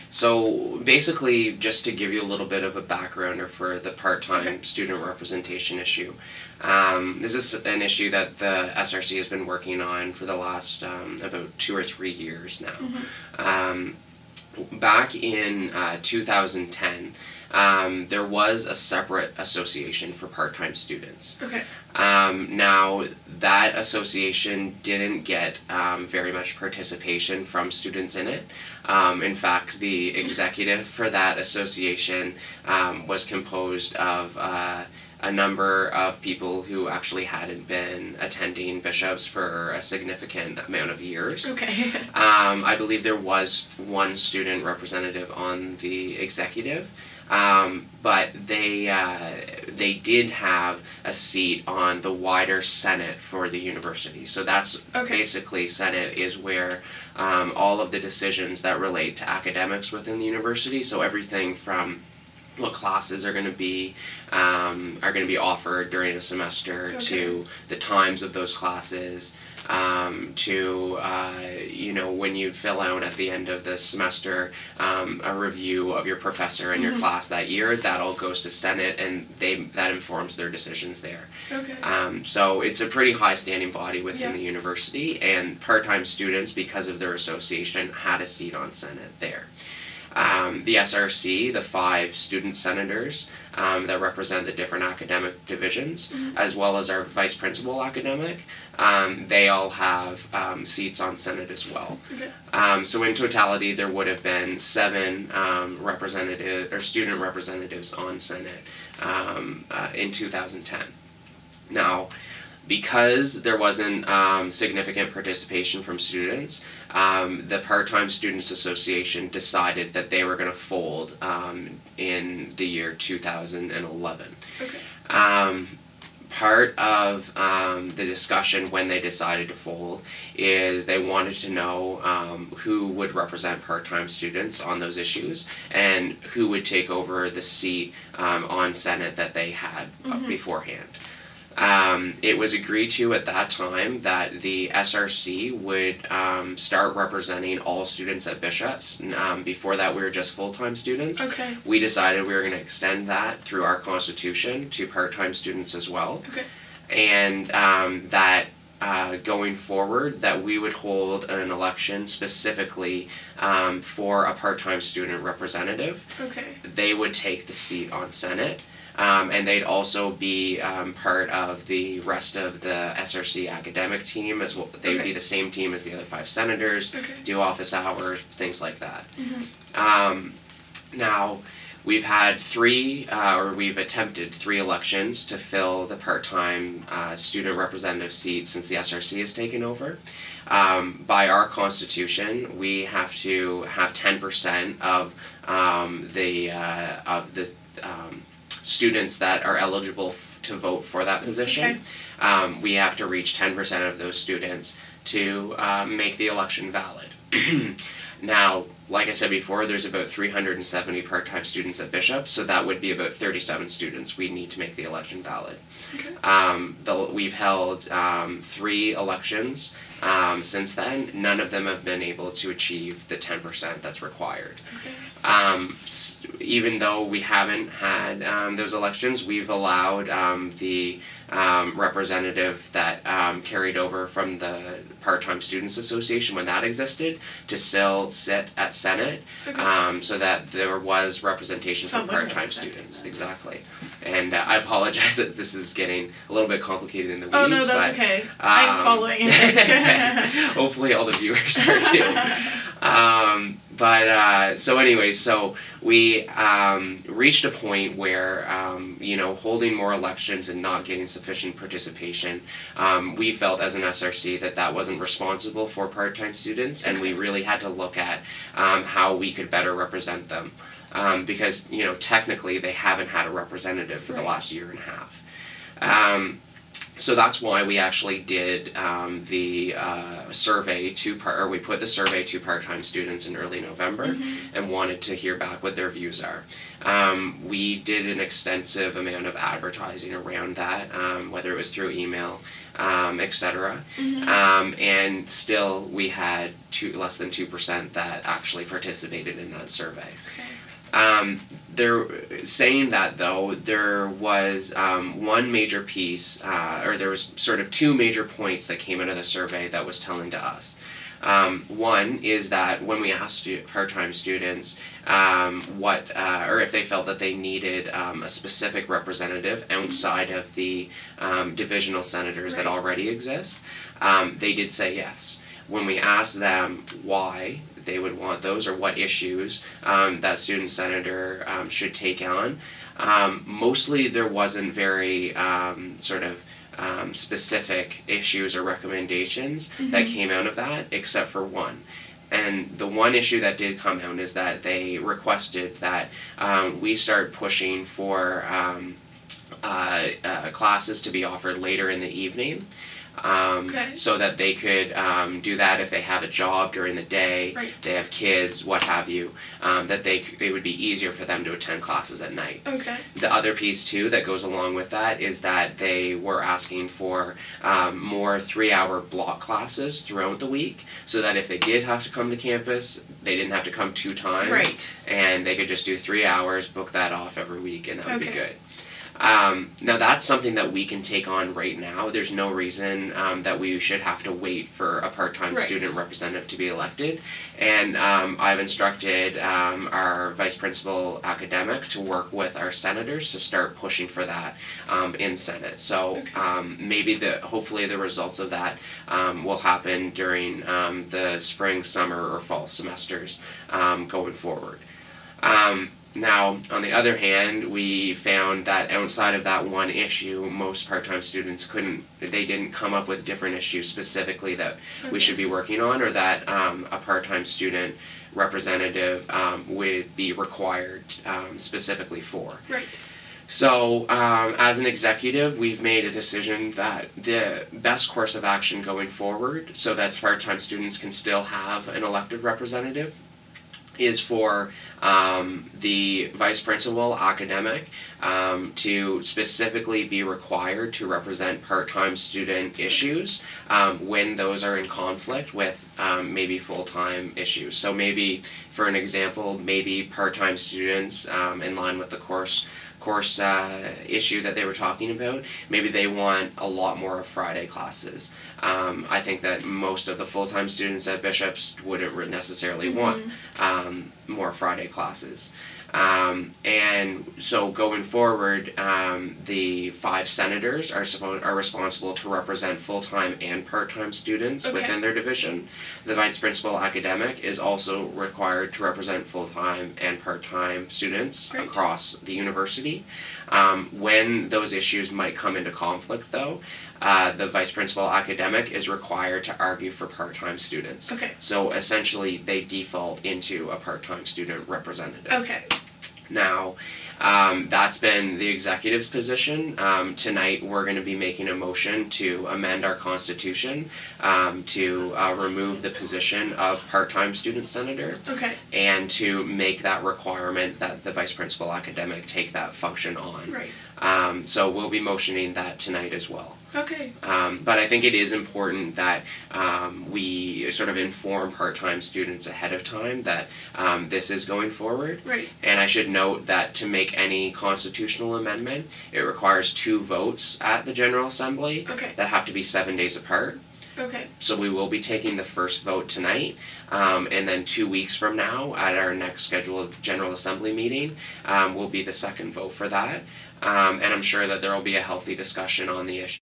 So basically, just to give you a little bit of a backgrounder for the part-time Okay. student representation issue, this is an issue that the SRC has been working on for the last about 2 or 3 years now. Back in 2010, there was a separate association for part-time students. Okay. Now, that association didn't get very much participation from students in it. In fact, the executive for that association was composed of a number of people who actually hadn't been attending Bishops for a significant amount of years. Okay. I believe there was one student representative on the executive, but they did have a seat on the wider Senate for the university. So that's basically, Senate is where all of the decisions that relate to academics within the university, so everything from what classes are going to be offered during a semester, to the times of those classes, to when you fill out at the end of the semester a review of your professor and your class that year. That all goes to Senate, and that informs their decisions there. Okay. So it's a pretty high standing body within the university, and part-time students, because of their association, had a seat on Senate there. The SRC, the 5 student senators that represent the different academic divisions, as well as our vice principal academic, they all have seats on Senate as well. Okay. So in totality, there would have been 7 student representatives on Senate in 2010. Now, because there wasn't significant participation from students, the Part-Time Students Association decided that they were going to fold in the year 2011. Okay. Part of the discussion when they decided to fold is they wanted to know who would represent part-time students on those issues, and who would take over the seat on Senate that they had beforehand. It was agreed to at that time that the SRC would start representing all students at Bishops. Before that, we were just full-time students. Okay. We decided we were going to extend that through our constitution to part-time students as well. Okay. And that going forward, that we would hold an election specifically for a part-time student representative. Okay. They would take the seat on Senate. And they'd also be part of the rest of the SRC academic team as well. They would be the same team as the other 5 senators, do office hours, things like that. Now, we've had we've attempted 3 elections to fill the part-time student representative seat since the SRC has taken over. By our constitution, we have to have 10% of the students that are eligible to vote for that position. We have to reach 10% of those students to make the election valid. Now, like I said before, there's about 370 part-time students at Bishop, so that would be about 37 students we need to make the election valid. We've held 3 elections since then. None of them have been able to achieve the 10% that's required. Even though we haven't had those elections, we've allowed the representative that carried over from the Part-Time Students Association when that existed to still sit at Senate, so that there was representation for part-time students. Exactly. And I apologize that this is getting a little bit complicated in the weeds. Oh no, that's okay. I'm following it. Hopefully all the viewers are too. So anyway, so we reached a point where, holding more elections and not getting sufficient participation, we felt as an SRC that wasn't responsible for part-time students, and we really had to look at how we could better represent them. Because, technically they haven't had a representative for the last year and a half. So that's why we actually did the survey we put the survey to part-time students in early November and wanted to hear back what their views are. We did an extensive amount of advertising around that, whether it was through email, etc. And still we had less than 2% that actually participated in that survey. They're saying that, though, there was one major piece, or there was sort of two major points that came out of the survey that was telling to us. One is that when we asked part-time students or if they felt that they needed a specific representative outside of the divisional senators that already exist, they did say yes. When we asked them why they would want those or what issues that student senator should take on, mostly there wasn't very specific issues or recommendations that came out of that, except for one. And the one issue that did come out is that they requested that we start pushing for classes to be offered later in the evening. So that they could do that if they have a job during the day, they have kids, what have you, that it would be easier for them to attend classes at night. The other piece too that goes along with that is that they were asking for more 3-hour block classes throughout the week, so that if they did have to come to campus, they didn't have to come 2 times, and they could just do 3 hours, book that off every week, and that would be good. Now that's something that we can take on right now. There's no reason that we should have to wait for a part-time student representative to be elected. And I've instructed our vice principal academic to work with our senators to start pushing for that in Senate. So hopefully the results of that will happen during the spring, summer, or fall semesters going forward. Now, on the other hand, we found that outside of that one issue, most part-time students didn't come up with different issues specifically that we should be working on, or that a part-time student representative would be required specifically for. So, as an executive, we've made a decision that the best course of action going forward, so that part-time students can still have an elected representative, is for the vice principal academic to specifically be required to represent part-time student issues when those are in conflict with maybe full-time issues. So maybe, for an example, maybe part-time students in line with the course issue that they were talking about, maybe they want a lot more of Friday classes. I think that most of the full-time students at Bishop's wouldn't necessarily want more Friday classes. And so going forward, the 5 senators are responsible to represent full-time and part-time students within their division. The vice principal academic is also required to represent full-time and part-time students across the university. When those issues might come into conflict, though, the vice principal academic is required to argue for part-time students. So essentially, they default into a part-time student representative. Now, that's been the executive's position. Tonight, we're going to be making a motion to amend our constitution to remove the position of part-time student senator, and to make that requirement that the vice principal academic take that function on. So we'll be motioning that tonight as well. But I think it is important that we sort of inform part-time students ahead of time that this is going forward. And I should note that to make any constitutional amendment, it requires 2 votes at the General Assembly that have to be 7 days apart. So we will be taking the first vote tonight, and then 2 weeks from now, at our next scheduled General Assembly meeting, will be the second vote for that. And I'm sure that there will be a healthy discussion on the issue.